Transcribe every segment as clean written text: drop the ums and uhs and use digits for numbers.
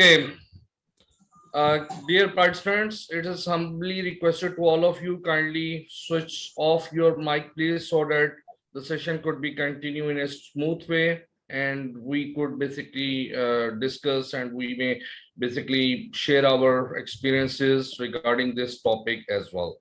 Okay, dear participants, it is humbly requested to all of you kindly switch off your mic, please, so that the session could be continued in a smooth way and we could basically discuss and we may basically share our experiences regarding this topic as well.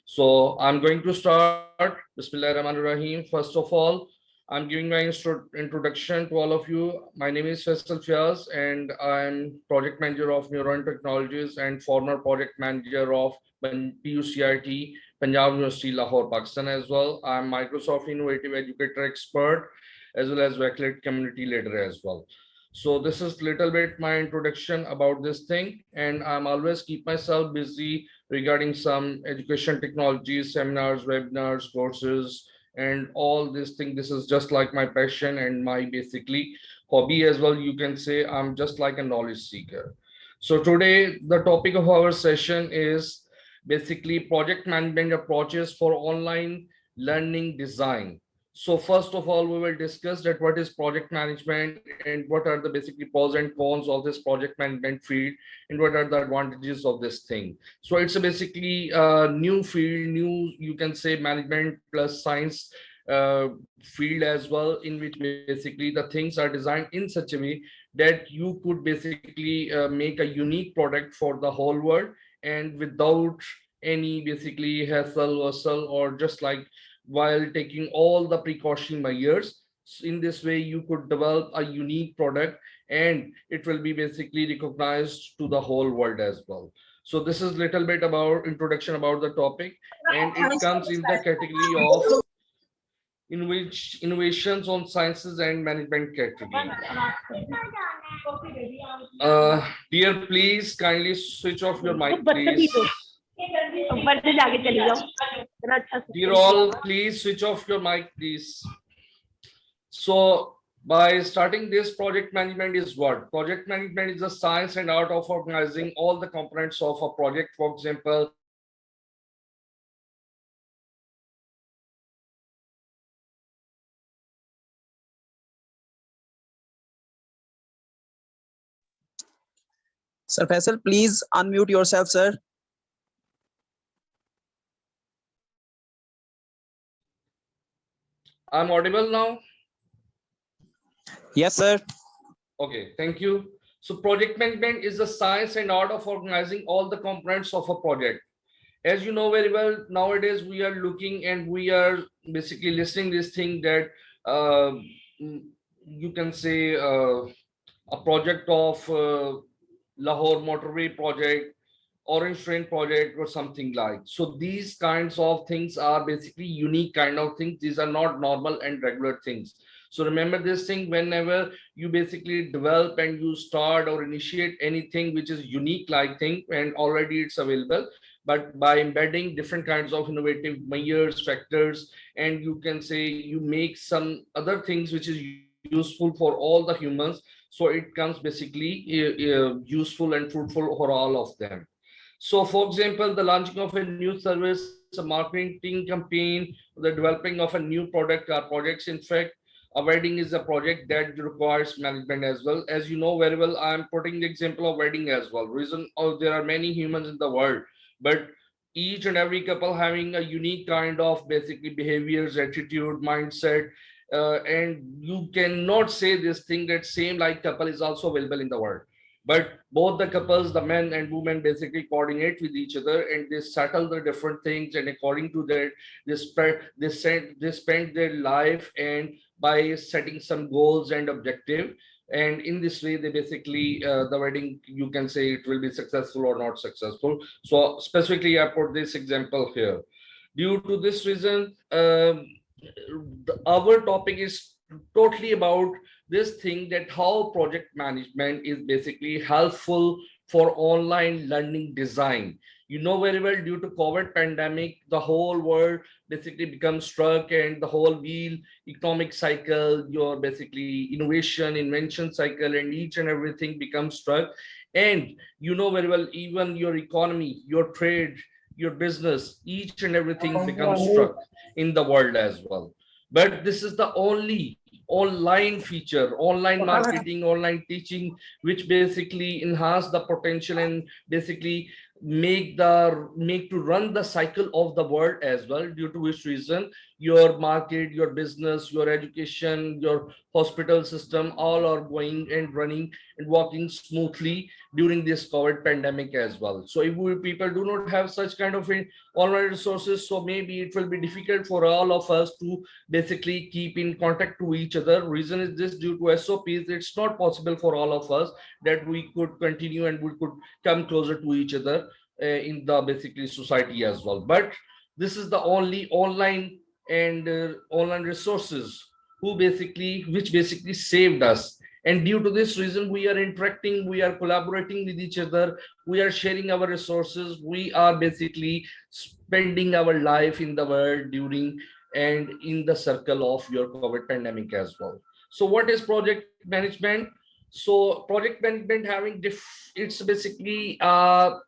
So I'm going to start. Bismillahirrahmanirrahim. First of all, I'm giving my introduction to all of you. My name is Faisal Fayyaz and I'm project manager of Neuron Technologies and former project manager of PUCRT, Punjab University, Lahore, Pakistan as well. I'm Microsoft Innovative Educator Expert as well as Wakelet Community Leader as well. So this is little bit my introduction about this thing, and I'm always keep myself busy regarding some education technologies, seminars, webinars, courses, and all this thing. This is just like my passion and my basically hobby as well. You can say I'm just like a knowledge seeker. So today the topic of our session is basically project management approaches for online learning design. So first of all, we will discuss that what is project management and what are the basically pros and cons of this project management field and what are the advantages of this thing. So it's a basically new field, new you can say management plus science field as well, in which basically the things are designed in such a way that you could basically make a unique product for the whole world and without any basically hassle or sell or just like while taking all the precaution measures. In this way, you could develop a unique product and it will be basically recognized to the whole world as well. So this is little bit about introduction about the topic, and it comes in the category of in which innovations on sciences and management category. Dear, please kindly switch off your mic, please. Dear all, please switch off your mic, please. So by starting this, project management is what? Project management is the science and art of organizing all the components of a project. For example, Sir Faisal, please unmute yourself, sir. I'm audible now? Yes, sir. Okay, thank you. So project management is the science and art of organizing all the components of a project. As you know very well, nowadays we are looking and we are basically listening this thing that uh, you can say a project of Lahore motorway project, orange train project or something like. So these kinds of things are basically unique kind of things. These are not normal and regular things. So remember this thing, whenever you basically develop and you start or initiate anything which is unique like thing and already it's available, but by embedding different kinds of innovative measures, factors, and you can say you make some other things which is useful for all the humans, so it comes basically useful and fruitful for all of them. So for example, the launching of a new service, a marketing campaign, the developing of a new product are projects. In fact, a wedding is a project that requires management as well. As you know very well, I am putting the example of wedding as well. Reason, oh, there are many humans in the world, but each and every couple having a unique kind of basically behaviors, attitude, mindset, and you cannot say this thing that same like couple is also available in the world, but both the couples, the men and women, basically coordinate with each other and they settle the different things, and according to that they spend their life and by setting some goals and objective, and in this way they basically the wedding, you can say it will be successful or not successful. So specifically I put this example here. Due to this reason, our topic is totally about this thing, that how project management is basically helpful for online learning design. You know very well, due to COVID pandemic, the whole world basically becomes struck and the whole wheel economic cycle, your basically innovation invention cycle and each and everything becomes struck. And you know very well, even your economy, your trade, your business, each and everything becomes struck in the world as well. But this is the online feature, online marketing, online teaching, which basically enhance the potential and basically make to run the cycle of the world as well, due to which reason your market, your business, your education, your hospital system all are going and running and working smoothly during this COVID pandemic as well. So if people do not have such kind of online resources, so maybe it will be difficult for all of us to basically keep in contact to each other. Reason is this: due to SOPs, it's not possible for all of us that we could continue and we could come closer to each other in the basically society as well. But this is the only online and online resources which basically saved us, and due to this reason we are interacting, we are collaborating with each other, we are sharing our resources, we are basically spending our life in the world during and in the circle of your COVID pandemic as well. So what is project management? So project management having it's basically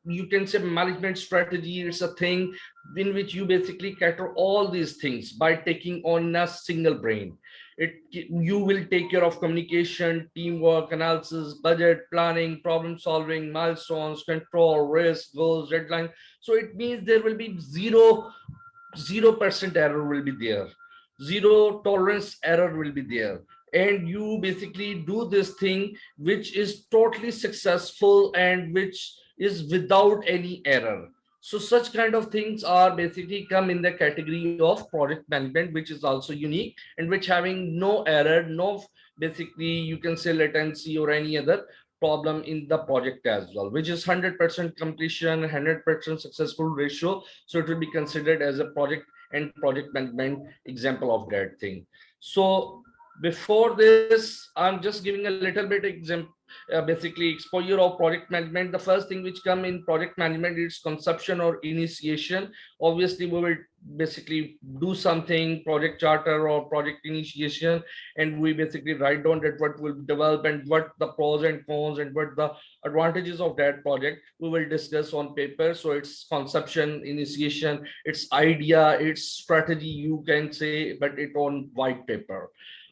you can say management strategy. It's a thing in which you basically cater all these things by taking on a single brain. You will take care of communication, teamwork, analysis, budget, planning, problem solving, milestones, control, risk, goals, deadline. So it means there will be 0% error will be there, zero tolerance error will be there, and you basically do this thing which is totally successful and which is without any error. So such kind of things are basically come in the category of project management, which is also unique and which having no error, no basically you can say latency or any other problem in the project as well, which is 100% completion, 100% successful ratio. So it will be considered as a project and project management example of that thing. So before this, I'm just giving a little bit example, basically exposure of project management. The first thing which come in project management is conception or initiation. Obviously we will basically do something, project charter or project initiation, and we basically write down that what will develop and what the pros and cons and what the advantages of that project we will discuss on paper. So it's conception, initiation, it's idea, it's strategy you can say, but it on white paper.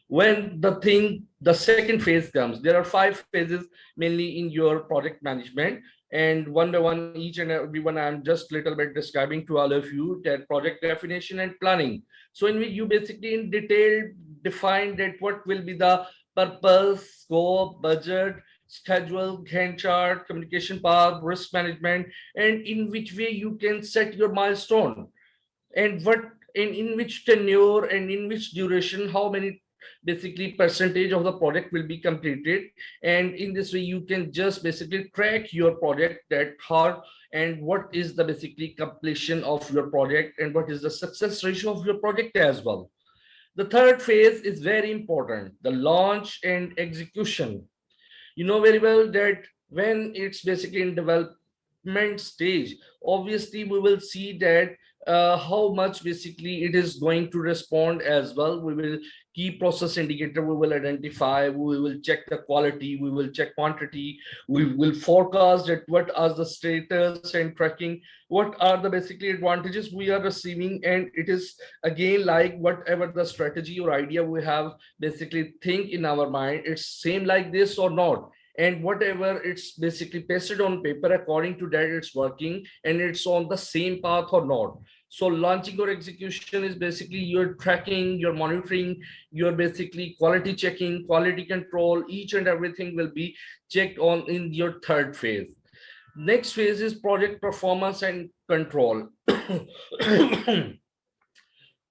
When the second phase comes, there are 5 phases mainly in your project management, and one by one, each and every one I'm just little bit describing to all of you, that project definition and planning. So in which you basically in detail define that what will be the purpose, scope, budget, schedule, Gantt chart, communication path, risk management, and in which way you can set your milestone, and what in which tenure and in which duration, how many basically percentage of the project will be completed. And in this way you can just basically track your project that hard, and what is the basically completion of your project and what is the success ratio of your project as well. The third phase is very important, the launch and execution. You know very well that when it's basically in development stage, obviously we will see that how much basically it is going to respond as well. We will key process indicator, we will identify, we will check the quality, we will check quantity, we will forecast that what are the status and tracking, what are the basically advantages we are receiving. And it is again like whatever the strategy or idea we have basically think in our mind, it's same like this or not, and whatever it's basically pasted on paper, according to that it's working and it's on the same path or not. So launching or execution is basically you're tracking, you're monitoring, you're basically quality checking, quality control, each and everything will be checked on in your third phase. Next phase is project performance and control.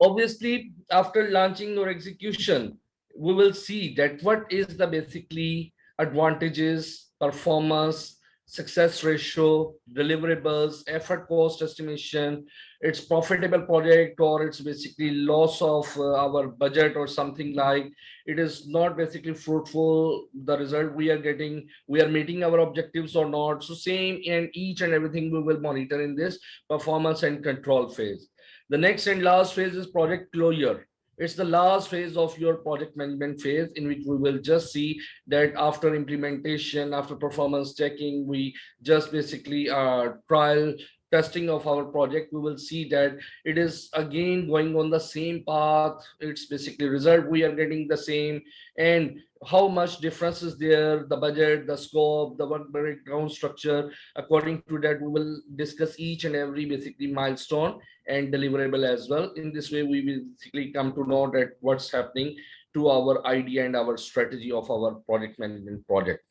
Obviously after launching or execution, we will see that what is the basically advantages, performance, success ratio, deliverables, effort cost estimation, it's profitable project or it's basically loss of our budget or something like it is not basically fruitful, the result we are getting, we are meeting our objectives or not. So same in each and everything we will monitor in this performance and control phase. The next and last phase is project closure. It's the last phase of your project management phase, in which we will just see that after implementation, after performance checking, we just basically trial testing of our project, we will see that it is again going on the same path. It's basically result we are getting the same, and how much difference is there, the budget, the scope, the work breakdown structure. According to that, we will discuss each and every basically milestone and deliverable as well. In this way, we will basically come to know that what's happening to our idea and our strategy of our project management project.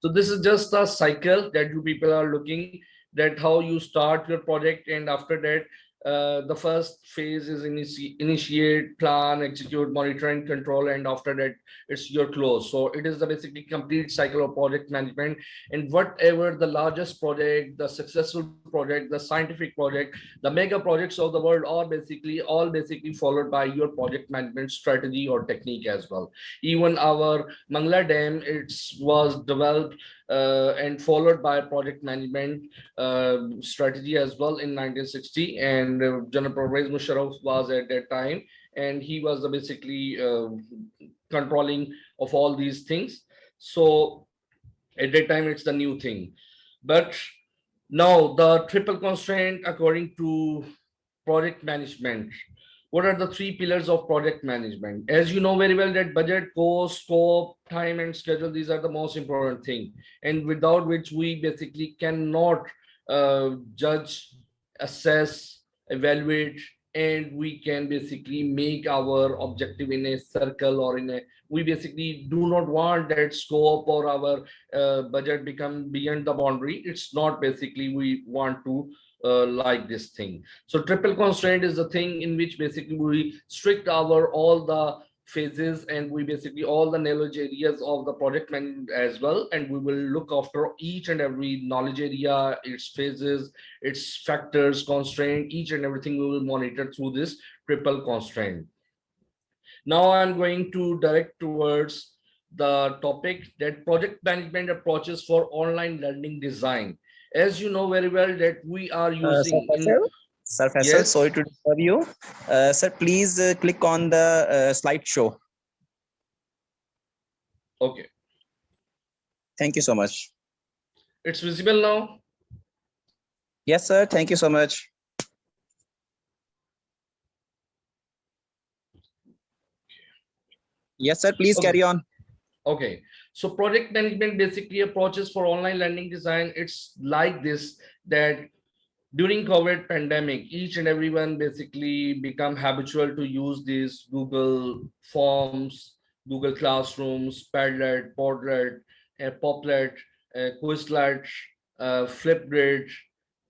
So this is just a cycle that you people are looking, that how you start your project, and after that, the first phase is initiate, plan, execute, monitor, and control, and after that, it's your close. So it is the basically complete cycle of project management, and whatever the largest project, the successful project, the scientific project, the mega projects of the world are basically all basically followed by your project management strategy or technique as well. Even our Mangla Dam, it was developed and followed by project management strategy as well in 1960. And General Pervez Musharraf was at that time, and he was the basically controlling of all these things. So at that time, it's the new thing. But now the triple constraint according to project management. What are the three pillars of project management? As you know very well that budget, cost, scope, time, and schedule, these are the most important thing, and without which we basically cannot judge, assess, evaluate, and we can basically make our objective in a circle or in a, we basically do not want that scope or our budget become beyond the boundary. It's not basically we want to like this thing. So triple constraint is the thing in which basically we strict our all the phases, and we basically all the knowledge areas of the project management as well, and we will look after each and every knowledge area, its phases, its factors, constraint, each and everything we will monitor through this triple constraint. Now I'm going to direct towards the topic that project management approaches for online learning design. As you know very well that we are using in, Sir Faisal, sorry yes, to disturb you. Sir, please click on the slideshow. okay, Thank you so much. it's visible now. Yes, sir. Thank you so much. Yes, sir. Please Okay. carry on. Okay, so project management basically approaches for online learning design. It's like this, that during COVID pandemic, each and everyone basically become habitual to use these Google Forms, Google Classrooms, Padlet, Podlet, Poplet, Quizlet, Flipgrid,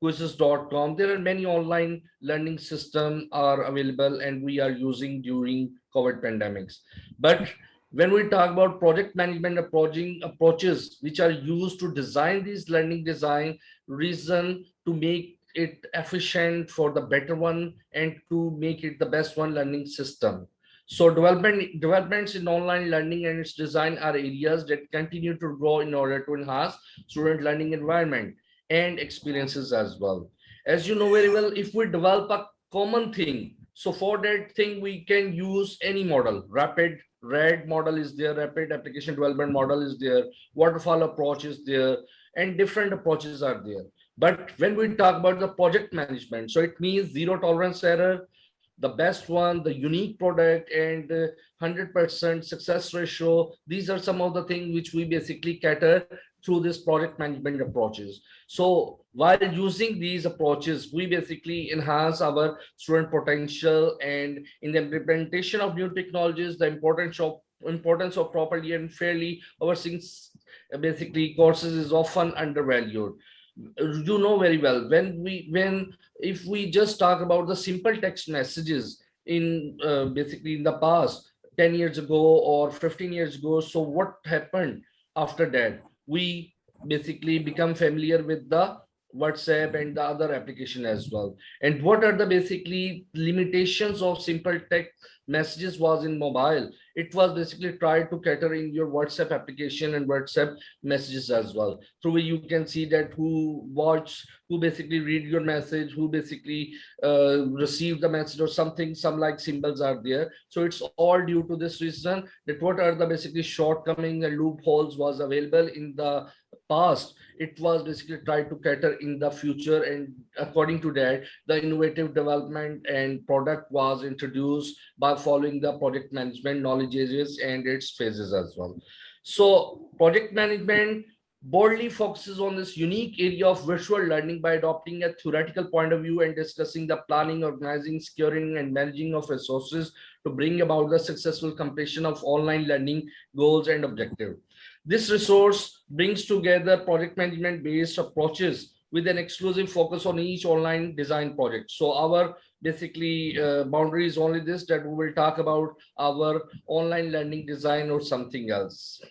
quizzes.com. There are many online learning systems are available and we are using during COVID pandemics. But when we talk about project management approaches which are used to design these learning design, reason to make it efficient for the better one and to make it the best one learning system. So developments in online learning and its design are areas that continue to grow in order to enhance student learning environment and experiences as well. As you know very well, if we develop a common thing, so for that thing we can use any model. Rapid red model is there, rapid application development model is there, waterfall approach is there, and different approaches are there. But when we talk about the project management, so it means zero tolerance error, the best one, the unique product, and 100% success ratio. These are some of the things which we basically cater through this project management approaches. So while using these approaches, we basically enhance our student potential, and in the implementation of new technologies, the importance of properly and fairly overseeing basically courses is often undervalued. You know very well, when if we just talk about the simple text messages in basically in the past 10 years ago or 15 years ago, so what happened after that? We basically become familiar with the WhatsApp and the other application as well. And what are the basically limitations of simple text messages was in mobile? It was basically tried to cater in your WhatsApp application and WhatsApp messages as well. Through which you can see that who watch, who basically read your message, who basically receive the message or something, some like symbols are there. So it's all due to this reason that what are the basically shortcomings and loopholes was available in the past it was basically tried to cater in the future, and according to that, the innovative development and product was introduced by following the project management knowledge areas and its phases as well. So project management boldly focuses on this unique area of virtual learning by adopting a theoretical point of view and discussing the planning, organizing, securing, and managing of resources to bring about the successful completion of online learning goals and objectives. This resource brings together project management based approaches with an exclusive focus on each online design project. So our basically boundary is only this, that we will talk about our online learning design or something else.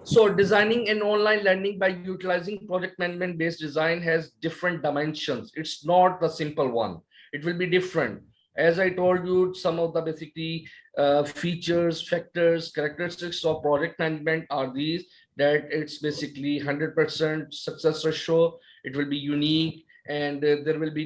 So designing an online learning by utilizing project management based design has different dimensions. It's not the simple one. It will be different. As I told you, some of the basically features, factors, characteristics of project management are these, that it's basically 100% success ratio. It will be unique, and there will be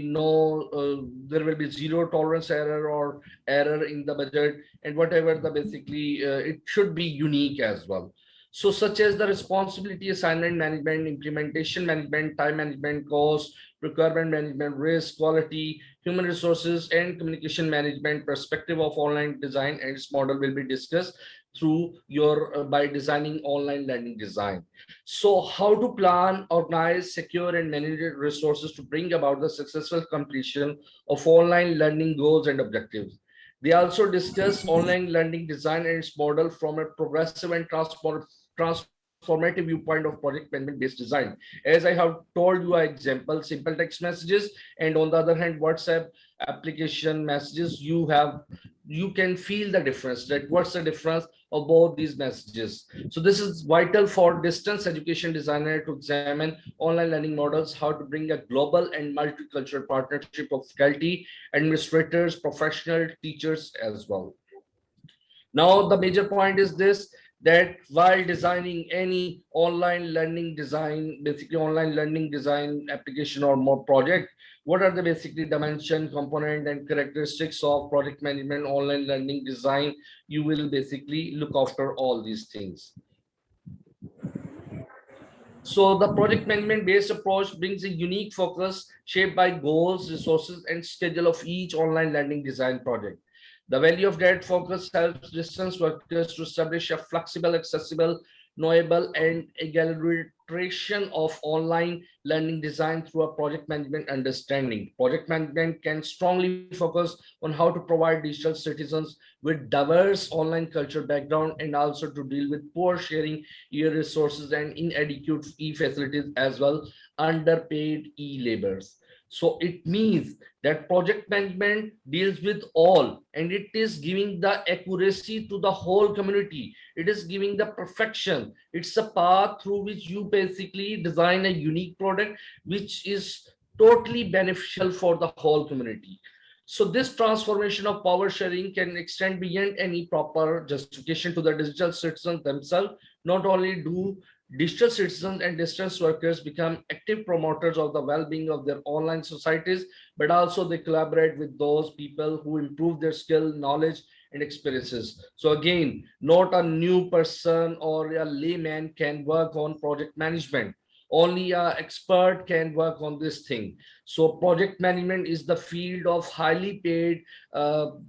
there will be zero tolerance error or error in the budget, and whatever the basically, it should be unique as well. So such as the responsibility assignment management, implementation management, time management, cost, requirement management, risk, quality, human resources, and communication management perspective of online design and its model will be discussed through your by designing online learning design. So how to plan, organize, secure, and manage resources to bring about the successful completion of online learning goals and objectives. They also discuss online learning design and its model from a progressive and transformative viewpoint of project management based design. As I have told you, an example, simple text messages, and on the other hand, WhatsApp application messages, you can feel the difference, that what's the difference of both these messages. So this is vital for distance education designer to examine online learning models, how to bring a global and multicultural partnership of faculty, administrators, professional teachers as well. Now, the major point is this, that while designing any online learning design, basically online learning design application or more project, what are the basically dimension, component, and characteristics of project management online learning design? You will basically look after all these things. So the project management based approach brings a unique focus shaped by goals, resources, and schedule of each online learning design project. The value of that focus helps distance workers to establish a flexible, accessible, knowable, and egalitarian of online learning design through a project management understanding. Project management can strongly focus on how to provide digital citizens with diverse online cultural background, and also to deal with poor sharing e-resources and inadequate e-facilities as well, underpaid e-labors. So it means that project management deals with all, and it is giving the accuracy to the whole community. It is giving the perfection. It's a path through which you basically design a unique product, which is totally beneficial for the whole community. So this transformation of power sharing can extend beyond any proper justification to the digital citizens themselves. Not only do digital citizens and distance workers become active promoters of the well-being of their online societies, but also they collaborate with those people who improve their skill, knowledge, and experiences. So again, not a new person or a layman can work on project management. Only an expert can work on this thing. So project management is the field of highly paid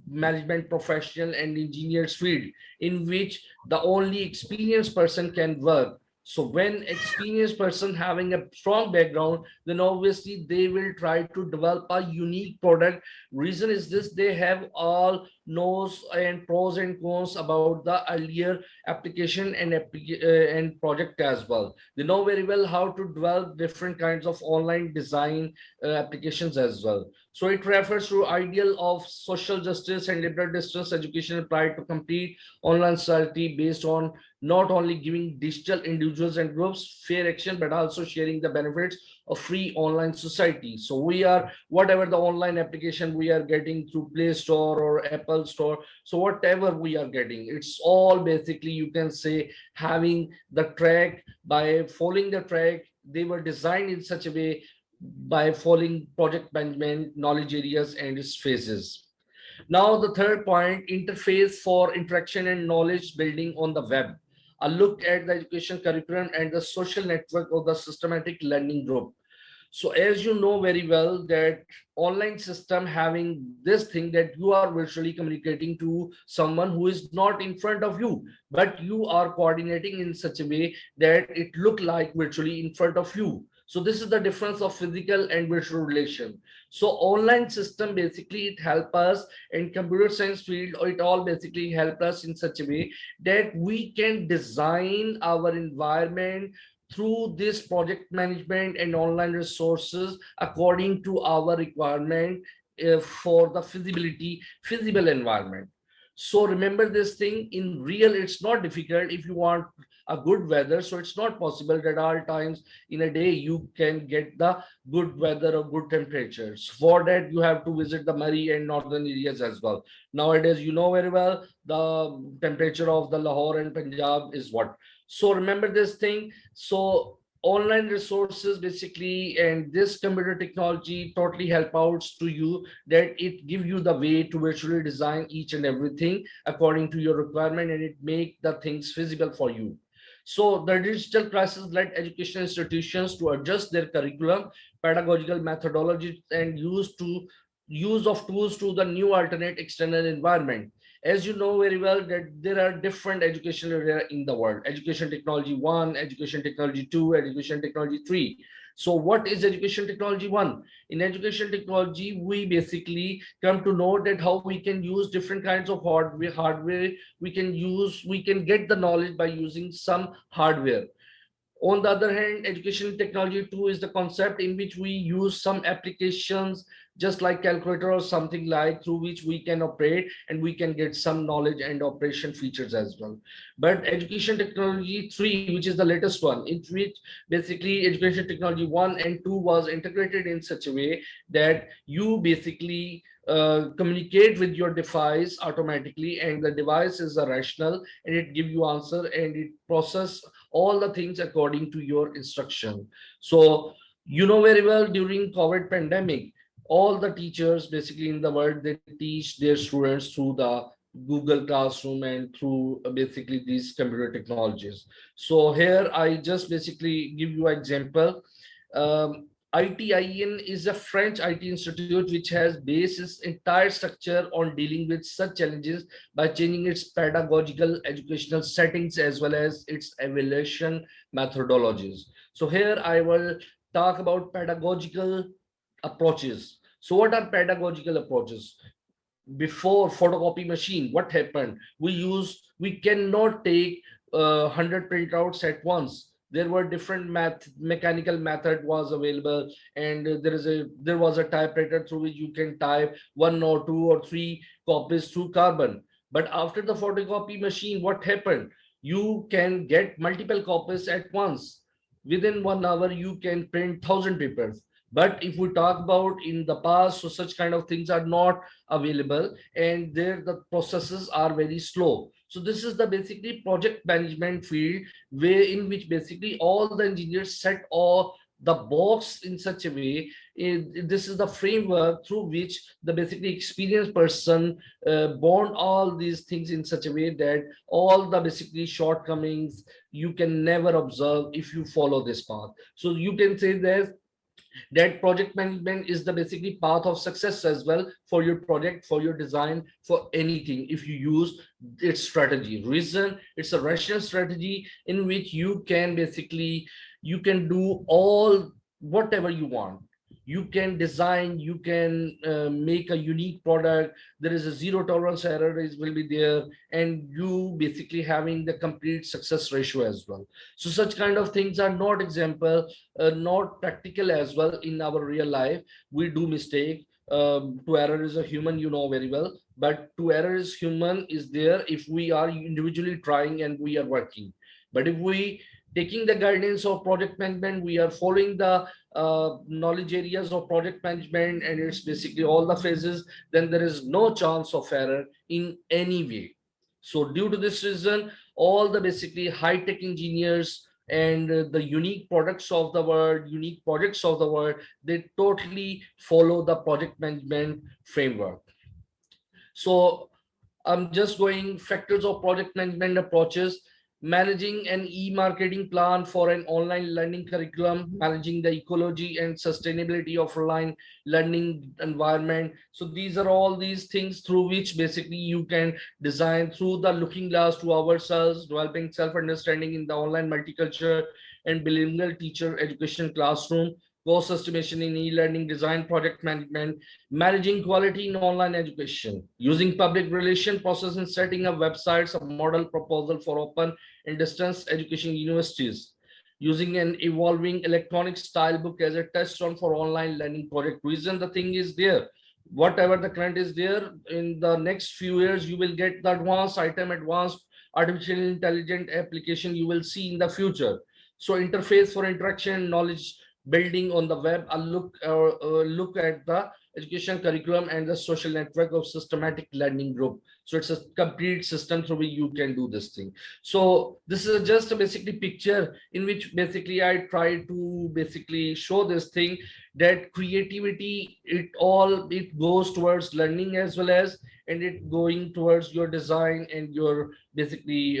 management professional and engineers field in which the only experienced person can work. So when experienced person having a strong background, then obviously they will try to develop a unique product. Reason is this, they have all knows and pros and cons about the earlier application and project as well. They know very well how to develop different kinds of online design applications as well. So it refers to ideal of social justice and liberal distance education applied to complete online society based on not only giving digital individuals and groups fair action, but also sharing the benefits of free online society. So we are, whatever the online application we are getting through Play Store or Apple Store, so whatever we are getting, it's all basically, you can say, having the track. By following the track, they were designed in such a way by following project management knowledge areas and its phases. Now the third point, interface for interaction and knowledge building on the web. a look at the education curriculum and the social network of the systematic learning group. So as you know very well that online system having this thing that you are virtually communicating to someone who is not in front of you, but you are coordinating in such a way that it look like virtually in front of you. So this is the difference of physical and virtual relation. So online system basically it help us in computer science field, or it all basically help us in such a way that we can design our environment through this project management and online resources according to our requirement for the feasible environment. So remember this thing, in real it's not difficult. If you want a good weather, so it's not possible that all times in a day you can get the good weather or good temperatures. For that you have to visit the Murray and northern areas as well. Nowadays you know very well the temperature of the Lahore and Punjab is what. So remember this thing. So online resources basically and this computer technology totally help out to you, that it give you the way to virtually design each and everything according to your requirement, and it make the things feasible for you. So the digital crisis led educational institutions to adjust their curriculum, pedagogical methodologies, and use of tools to the new alternate external environment. As you know very well that there are different educational area in the world: education technology 1, education technology 2, education technology 3. So what is education technology 1? In education technology we basically come to know that how we can use different kinds of hardware we can get the knowledge by using some hardware. On the other hand, education technology 2 is the concept in which we use some applications just like calculator or something like, through which we can operate and we can get some knowledge and operation features as well. But education technology 3, which is the latest one, in which basically education technology 1 and 2 was integrated in such a way that you basically communicate with your device automatically, and the device is a rational and it give you answer and it process all the things according to your instruction. So you know very well during COVID pandemic, all the teachers basically in the world, they teach their students through the Google Classroom and through basically these computer technologies. So here I just basically give you an example. ITIN is a French IT institute which has based its entire structure on dealing with such challenges by changing its pedagogical educational settings as well as its evaluation methodologies. So here I will talk about pedagogical approaches. So what are pedagogical approaches? Before photocopy machine, what happened? We cannot take 100 printouts at once. There were different mechanical method was available, and there was a typewriter through which you can type one or two or three copies through carbon. But after the photocopy machine, what happened? You can get multiple copies at once. Within 1 hour you can print 1,000 papers. But if we talk about in the past, so such kind of things are not available, and there the processes are very slow. So this is the basically project management field, where in which basically all the engineers set all the box in such a way. This is the framework through which the basically experienced person bond all these things in such a way that all the basically shortcomings you can never observe if you follow this path. So you can say that project management is the basically path of success as well for your project, for your design, for anything. If you use its strategy reason, it's a rational strategy in which you can basically you can do all whatever you want. You can design, you can make a unique product. There is a zero tolerance error is will be there, and you basically having the complete success ratio as well. So such kind of things are not example, not practical as well in our real life. We do mistake. To error is a human, you know very well, but to error is human is there if we are individually trying and we are working. But if we taking the guidance of project management, we are following the knowledge areas of project management, and it's basically all the phases, then there is no chance of error in any way. So due to this reason, all the basically high-tech engineers and the unique products of the world, unique projects of the world, they totally follow the project management framework. So I'm just going factors of project management approaches. managing an e-marketing plan for an online learning curriculum, managing the ecology and sustainability of online learning environment. So these are all these things through which basically you can design through the looking glass to ourselves, developing self-understanding in the online multicultural and bilingual teacher education classroom, course estimation in e-learning design, project management, managing quality in online education, using public relation process in setting up websites, a model proposal for open and distance education universities, using an evolving electronic style book as a touchstone for online learning project. Reason the thing is there, whatever the current is there, in the next few years you will get the advanced item, advanced artificial intelligent application you will see in the future. So interface for interaction, knowledge building on the web, a look at the education curriculum and the social network of systematic learning group. So it's a complete system through which you can do this thing. So this is just a basically picture in which basically I try to basically show this thing, that creativity, it goes towards learning as well as, and it going towards your design and your basically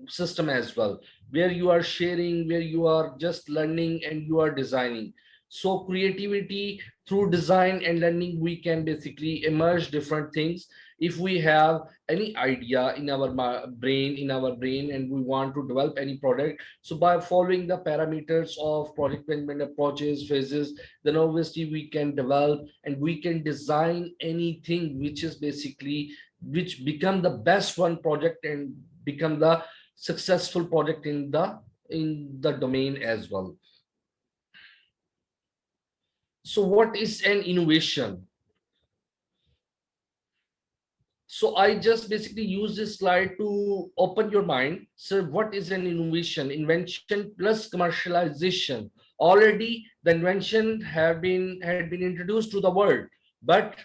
system as well, where you are sharing, where you are just learning and you are designing. So creativity through design and learning, we can basically emerge different things. If we have any idea in our brain and we want to develop any product, so by following the parameters of project management approaches, phases, then obviously we can develop and we can design anything which is basically, which become the best one project and become the successful project in the domain as well. So what is an innovation? So I just basically use this slide to open your mind. So what is an innovation? Invention plus commercialization. Already the invention had been introduced to the world, but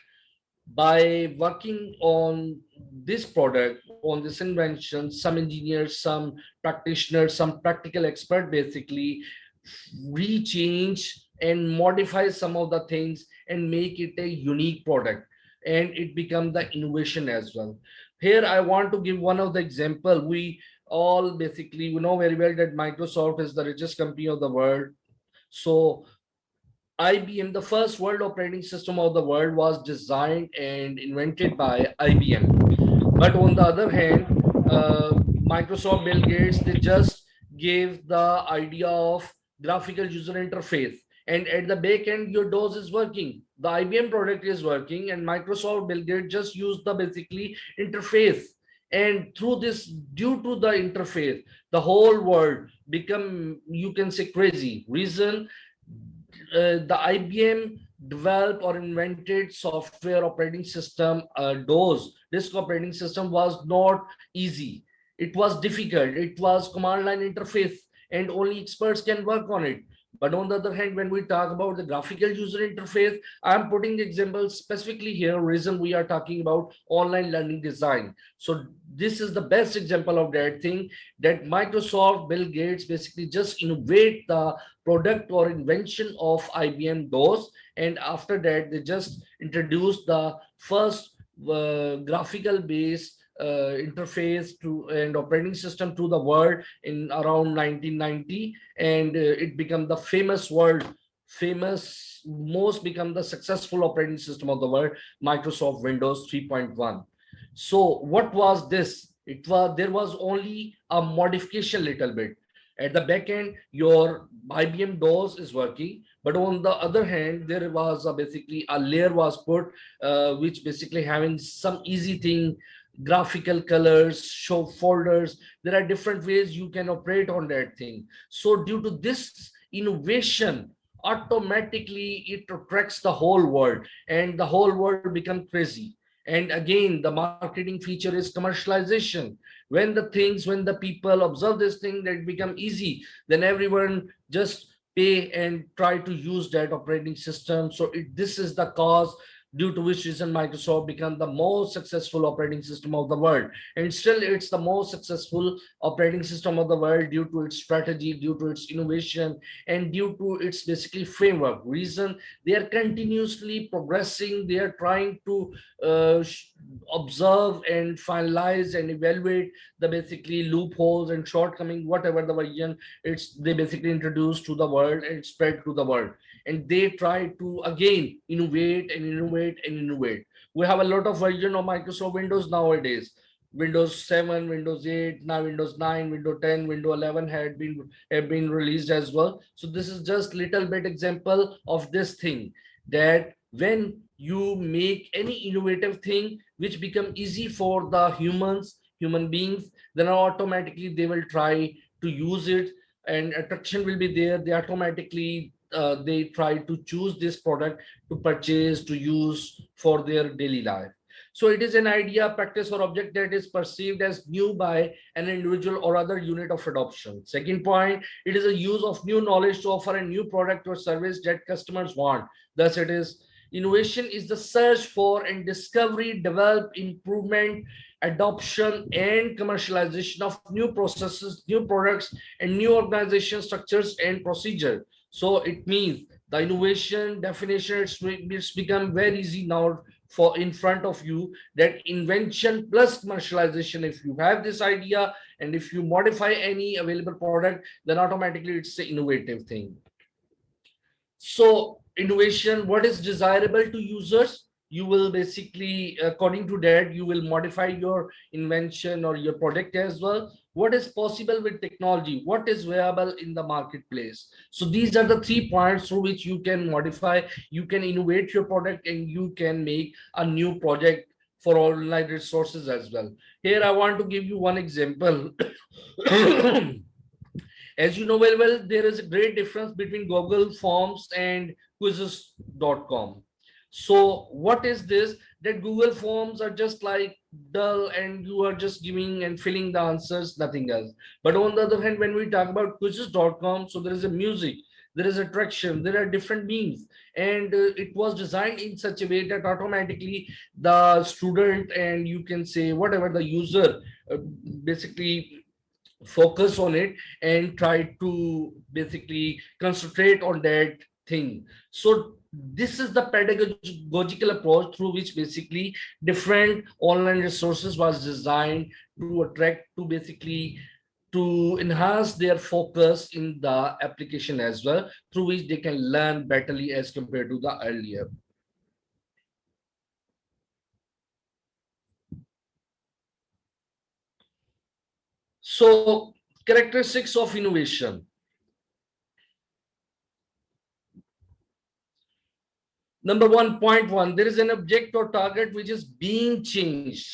by working on this product, on this invention, some engineers, some practitioners, some practical expert basically rechange and modify some of the things and make it a unique product, and it become the innovation as well. Here I want to give one of the example. We all basically, we know very well that Microsoft is the richest company of the world. So IBM, the first world operating system of the world, was designed and invented by IBM. But on the other hand, Microsoft, Bill Gates, they just gave the idea of graphical user interface. And at the back end, your DOS is working. The IBM product is working, and Microsoft, Bill Gates just used the basically interface. And through this, due to the interface, the whole world become, you can say, crazy. Reason, the IBM developed or invented software operating system, DOS, disk operating system, was not easy. It was difficult. It was command line interface, and only experts can work on it. But on the other hand, when we talk about the graphical user interface, I'm putting the example specifically here. Reason we are talking about online learning design. So this is the best example of that thing, that Microsoft, Bill Gates basically just innovate the product or invention of IBM DOS, and after that they just introduced the first graphical based interface to and operating system to the world in around 1990, and it became the famous most become the successful operating system of the world, Microsoft Windows 3.1. So what was this? It was, there was only a modification little bit. At the back end, your IBM DOS is working, but on the other hand, there was basically a layer was put, which basically having some easy thing, graphical colors, show folders. There are different ways you can operate on that thing. So due to this innovation, automatically it attracts the whole world, and the whole world become crazy. And again, the marketing feature is commercialization. When the things, when the people observe this thing, that become easy, then everyone just pay and try to use that operating system. So this is the cause due to which reason Microsoft became the most successful operating system of the world. And still it's the most successful operating system of the world due to its strategy, due to its innovation, and due to its basically framework. Reason, they are continuously progressing, they are trying to observe and finalize and evaluate the basically loopholes and shortcomings, whatever the version it's they basically introduce to the world and spread to the world. And they try to again innovate and innovate and innovate. We have a lot of version of Microsoft Windows nowadays. Windows 7, Windows 8, now Windows 9, Windows 10, Windows 11 have been released as well. So this is just little bit example of this thing, that when you make any innovative thing which become easy for the human beings, then automatically they will try to use it, and attraction will be there. They automatically they try to choose this product to purchase, to use for their daily life. So it is an idea, practice, or object that is perceived as new by an individual or other unit of adoption. Second point, it is a use of new knowledge to offer a new product or service that customers want. Thus it is innovation is the search for and discovery, develop, improvement, adoption, and commercialization of new processes, new products, and new organization structures and procedure. So it means the innovation definition, it's become very easy now for in front of you, that invention plus commercialization. If you have this idea and if you modify any available product, then automatically it's an innovative thing. So innovation, what is desirable to users, you will basically, according to that, you will modify your invention or your product as well. What is possible with technology, what is viable in the marketplace. So these are the 3 points through which you can modify, you can innovate your product, and you can make a new project for online resources as well. Here I want to give you one example. As you know very well, there is a great difference between Google Forms and quizzes.com. So what is this? That Google Forms are just like dull and you are just giving and filling the answers, nothing else. But on the other hand, when we talk about quizzes.com, so there is a music, there is attraction, there are different memes, and it was designed in such a way that automatically the student, and you can say whatever the user, basically focus on it and try to basically concentrate on that thing. So this is the pedagogical approach through which basically different online resources was designed to attract, to basically to enhance their focus in the application as well, through which they can learn betterly as compared to the earlier. So characteristics of innovation. Number 1.1, there is an object or target which is being changed.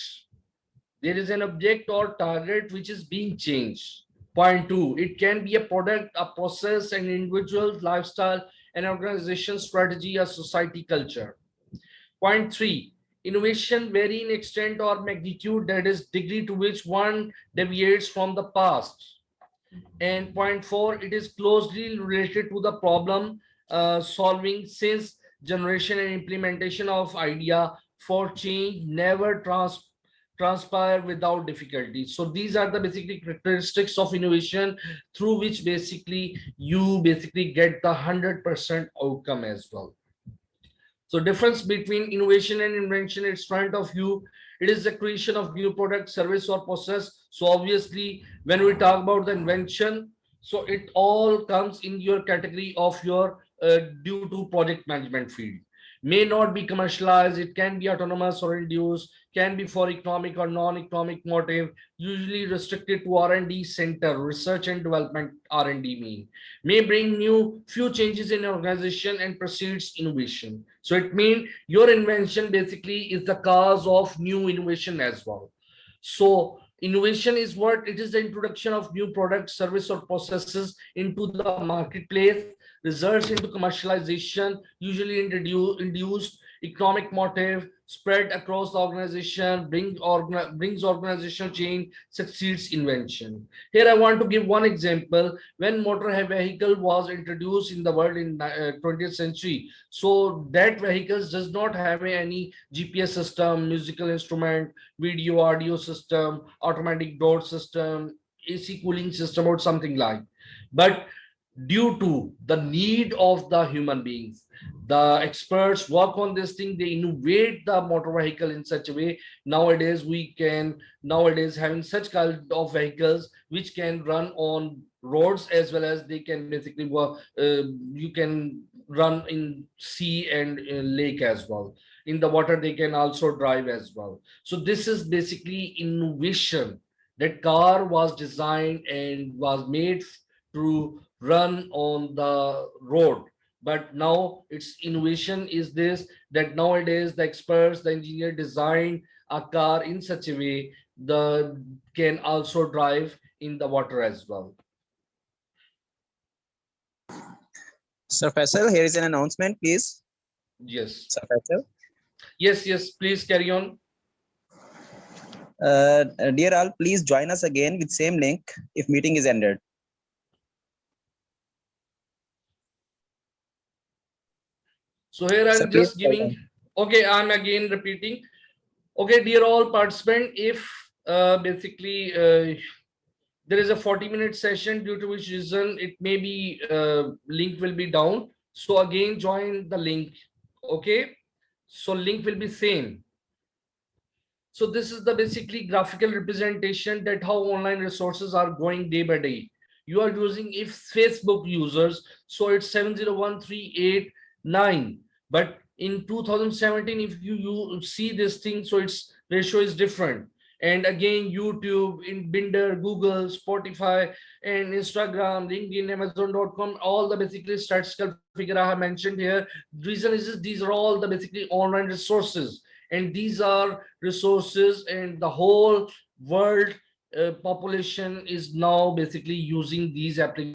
There is an object or target which is being changed. Point 2, it can be a product, a process, an individual lifestyle, an organization strategy, a society culture. Point 3, innovation vary in extent or magnitude, that is degree to which one deviates from the past. And point 4, it is closely related to the problem solving, since generation and implementation of idea for change never transpire without difficulty. So these are the basically characteristics of innovation through which basically you basically get the 100% outcome as well. So difference between innovation and invention, it's front of you. It is the creation of new product, service, or process. So obviously, when we talk about the invention, so it all comes in your category of your due to project management field. May not be commercialized, it can be autonomous or induced, can be for economic or non-economic motive, usually restricted to R&D center, research and development R&D mean. May bring new few changes in organization and precedes innovation. So it means your invention basically is the cause of new innovation as well. So innovation is what? It is the introduction of new products, service, or processes into the marketplace results into commercialization, usually induced economic motive, spread across the organization, brings organizational change, succeeds invention. Here I want to give one example. When motor vehicle was introduced in the world in 20th century, so that vehicles does not have any GPS system, musical instrument, video audio system, automatic door system, AC cooling system, or something like. But due to the need of the human beings, the experts work on this thing, they innovate the motor vehicle in such a way. Nowadays we can, nowadays having such kind of vehicles which can run on roads, as well as they can basically work, you can run in sea and lake as well. In the water they can also drive as well. So this is basically innovation, that car was designed and was made to run on the road. But now its innovation is this, that nowadays the experts, the engineer design a car in such a way the can also drive in the water as well. Sir Faisal, here is an announcement, please. Yes. Sir Faisal. Yes, please carry on. Dear all, please join us again with same link if meeting is ended. So here Sir, I'm please just giving, okay, I'm again repeating. Okay, dear all participants, if basically there is a 40-minute session, due to which reason it may be link will be down. So again, join the link. Okay, so link will be same. So this is the basically graphical representation that how online resources are going day by day. You are using if Facebook users, so it's 7013889. But in 2017, if you see this thing, so its ratio is different. And again, YouTube, in Binder, Google, Spotify, and Instagram, LinkedIn, Amazon.com, all the basically statistical figure I have mentioned here. The reason is these are all the basically online resources, and these are resources, and the whole world population is now basically using these applications.